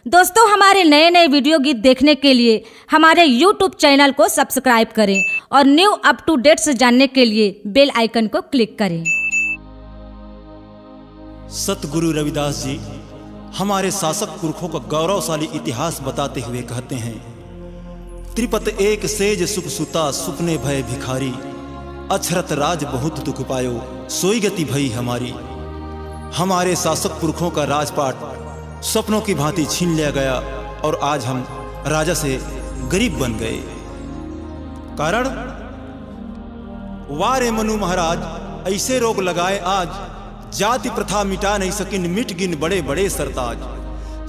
दोस्तों, हमारे नए नए वीडियो गीत देखने के लिए हमारे YouTube चैनल को सब्सक्राइब करें और न्यू अप टू डेट से जानने के लिए बेल आइकन को क्लिक करें। सतगुरु रविदास जी हमारे शासक पुरखों का गौरवशाली इतिहास बताते हुए कहते हैं, त्रिपत एक सेज सुख सुता सुपने भय भिखारी, अक्षरत राज बहुत दुख पायो सोई गति भई हमारी। हमारे शासक पुरखों का राजपाट सपनों की भांति छीन लिया गया और आज हम राजा से गरीब बन गए। कारण वारे मनु महाराज ऐसे रोग लगाए आज, जाति प्रथा मिटा नहीं सकिन मिट गिन बड़े बड़े सरताज।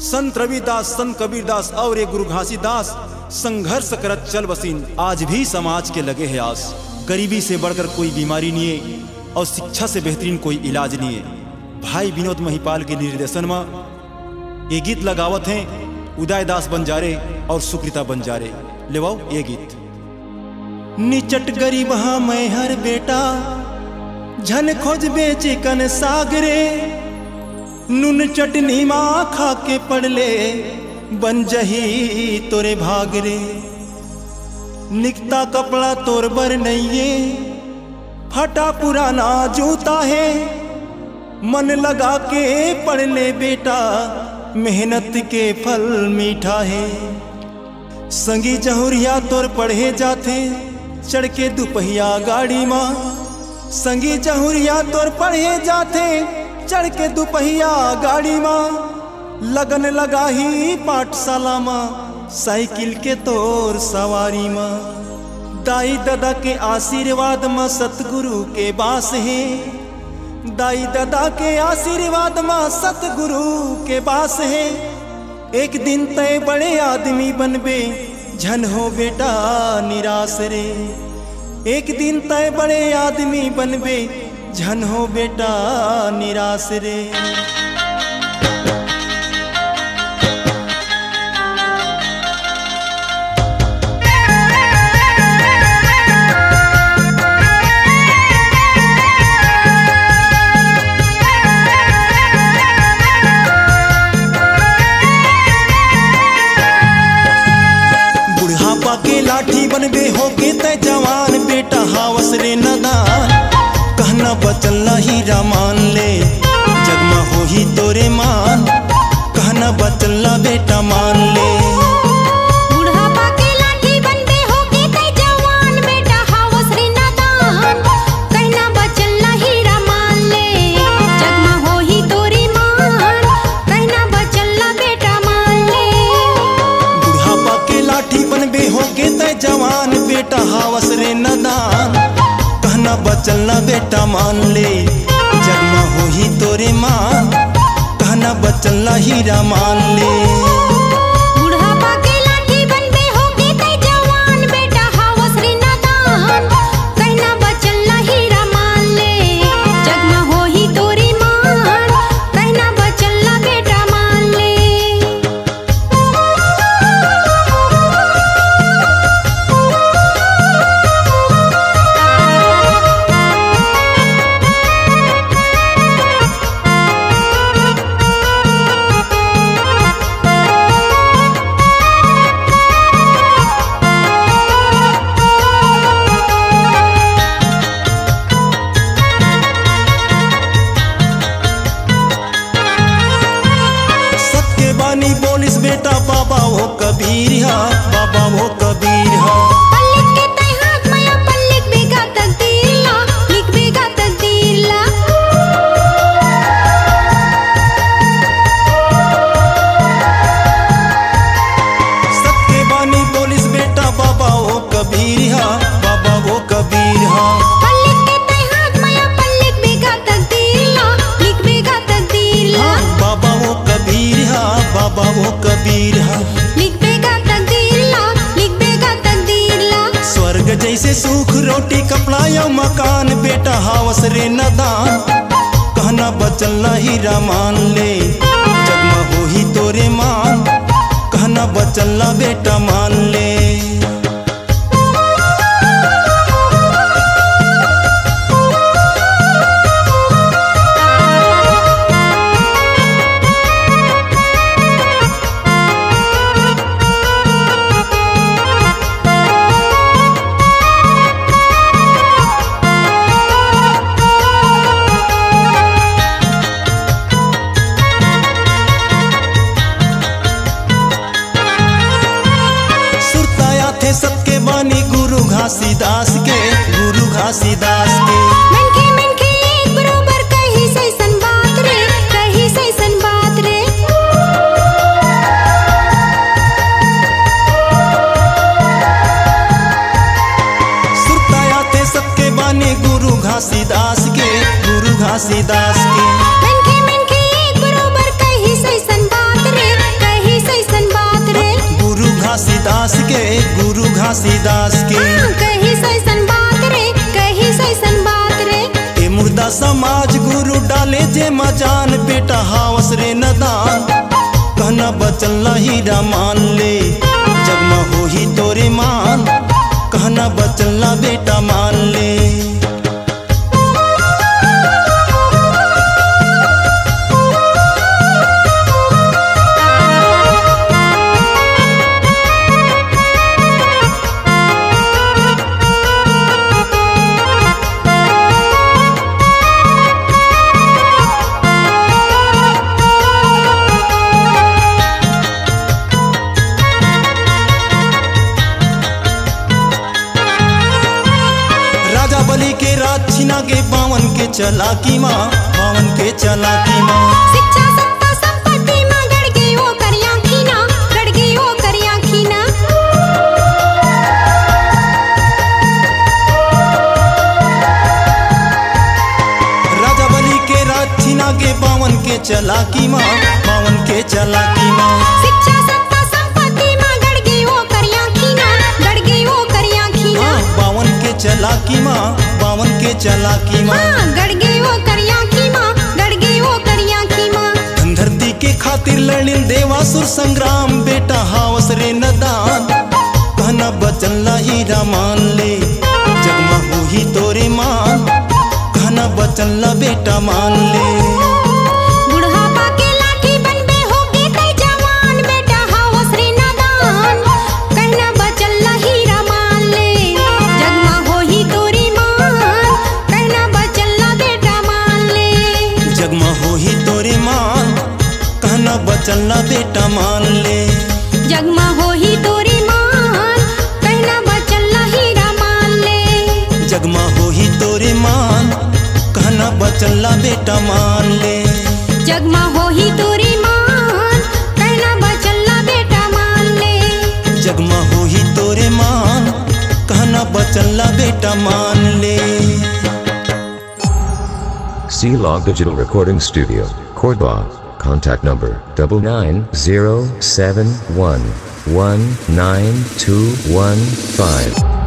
संत रविदास संत कबीरदास और गुरु घासीदास संघर्ष करत चल बसीन, आज भी समाज के लगे है आस। गरीबी से बढ़कर कोई बीमारी नहीं है और शिक्षा से बेहतरीन कोई इलाज नहीं है। भाई विनोद महिपाल के निर्देशन में ये गीत लगावत हैं उदयदास बंजारे और सुकृता बंजारे। लेवाओ ये गीत। निचट गरीब हाँ मैं हर बेटा, झन खोज बेचे कन सागरे, नून चटनी माँ खा के पड़ ले, बन जही तोरे भागरे। निकता कपड़ा तोर बर नहीं, फटा पुराना जूता है, मन लगा के पढ़ ले बेटा, मेहनत के फल मीठा है। संगी जहुरिया तोर पढ़े जाते, चढ़ के दुपहिया गाड़ी माँ। संगी जहुरिया तोर पढ़े जाते, चढ़ के दुपहिया गाड़ी माँ। लगन लगा ही पाठशाला माँ, साइकिल के तोर सवारी माँ। दाई दादा के आशीर्वाद माँ सतगुरु के बास है, दाई दादा के आशीर्वाद माँ सतगुरु के पास है। एक दिन तय बड़े आदमी बनबे, झन हो बेटा निराश रे। एक दिन तय बड़े आदमी बनबे, झन हो बेटा निराश रे। लाठी बनबे होके तय जवान बेटा हावस रे नदान। कहना बचल हीरा मान ले, जगमा हो ही तोरे मान। कहना बचल बेटा मान ले। बुढ़ापा के लाठी बनबे होके तय जवान बेटा हावस रे नदान। कहना बचल हीरा मान ले, जगमा हो ही तोरे मान। कहना बचल बेटा मान ले। बुढ़ापा के लाठी बनबे होके तय जवान बेटा हावस रे नदान। कहना बचल बेटा मान ले, जगमा हो ही तोरे मान। कहना बचल हीरा मान ले। बुढ़ापा के लाठी बनबे होके तय जवान बेटा हावस रे नदान। कहना बचल हीरा मान ले, जगमा हो ही तोरे मान। कहना बचल बेटा मान ले। बोलिस बेटा बाबा वो कबीर हा, बाबा वो कबीर हा। पल्लिक के तय हाथ माया पल्लिक बेगा तकदीर ला, लिख बेगा तकदीर ला। सबके बानी बोलिस बेटा बाबा वो कबीर हा, बाबा वो कबीर हा। पल्लिक के तय हाथ माया पल्लिक बेगा तकदीर ला, लिख बेगा तकदीर ला। बाबा वो कबीर हा, बाबा वो कबीर हा। लिख बेगा तकदीर ला, लिख बेगा तकदीर ला। स्वर्ग जैसे सुख रोटी कपड़ा या मकान बेटा हावस रे नदान। कहना बचल हीरा मान ले, जगमा हो ही तोरे मान। कहना बचल बेटा मान ले। घासीदास के, गुरु घासीदास के। मन के एक बरोबर कही सैसन बात रे, कही सैसन बात रे। सुरतायाते सबके बाने गुरु घासीदास के, गुरु घासीदास के। मन के एक बरोबर कही सैसन बात रे, कही सैसन बात रे। गुरु घासीदास के, गुरु घासीदास के। कही सैसन बात रे, कही सैसन बात रे। ए मुर्दा समाज गुरु डाले जे मजान, बेटा हावस रे नदान। कहना बचल ना हीरा मान ले, जगमा हो ही तोरे मान। कहना बचल ना बेटा मान ले। बलि के रात छिना के बावन के चलाकी माँ, बावन के चलाकी माँ। शिक्षा सत्ता संपत्ति माँ गड़ गई वो करिया खीना, गड़ गई वो करिया खीना। राजा बलि के रात छिना के बावन के चलाकी माँ, बावन के चलाकी माँ। शिक्षा सत्ता संपत्ति माँ गड़ गई वो करिया खीना, गड़ गई वो करिया खीना। बावन के चलाकी माँ, बावन के चलाकी माँ। गड़ गई वो करिया की माँ, गड़ गई वो करिया की माँ। धरती के खातिर लड़िन देवासुर संग्राम, बेटा हावस रे नदान। कहना बचल ना हीरा मान ले, जगमा हो ही तोरे मान। कहना बचल ना बेटा मान ले। बुढ़ापा के लाठी बनबे होगे तै जवान, बेटा हावस रे नदान। कहना बचल ना हीरा मान ले, जगमा हो ही तोरी मान। कहना बचल ना बेटा मान ले, जगमा हो ही तोरे मान। कहना बचल ना बेटा मान ले। जगमा हो ही तोरी मान। कहना बचल ना हीरा मान ले, जगमा हो ही तोरे मान। कहना बचल ना बेटा मान ले। जगमा हो ही तोरी मान। कहना बचल ना बेटा मान ले, जगमा हो ही तोरे मान। कहना बचल ना बेटा मान ले। C-Log Digital Recording Studio, Cordoba. Contact number 99071192115.